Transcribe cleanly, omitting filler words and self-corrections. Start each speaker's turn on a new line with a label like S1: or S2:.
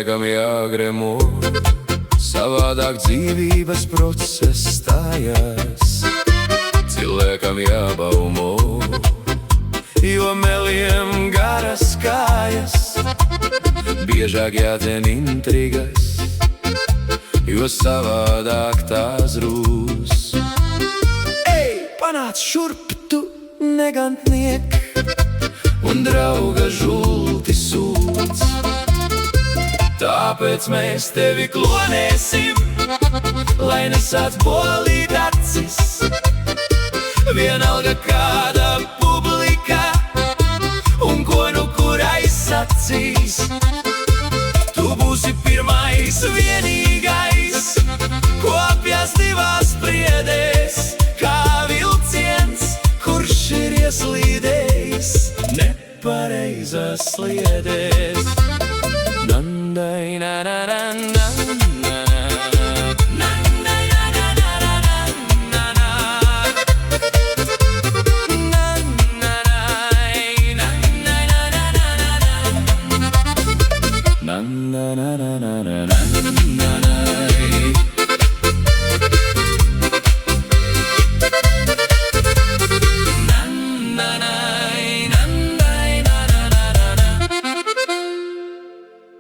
S1: Cilvēkam jāgremo, savādāk dzīvības process stājas. Cilvēkam jābaumo, jo meliem garas kājas. Biežāk jādzen intrigas, jo savādāk tās rūs. Ej, panāc šurp tu, negantniek, un drauga žulti sūc. Tāpēc mēs tevi klonēsim, lai nesāc bolīt acis. Vienalga kāda publika, un ko nu kur aizsacīs. Tu būsi pirmais, vienīgais, kopjas divās priedēs, kā vilciens, kurš ir ieslīdējis nepareizās sliedēs.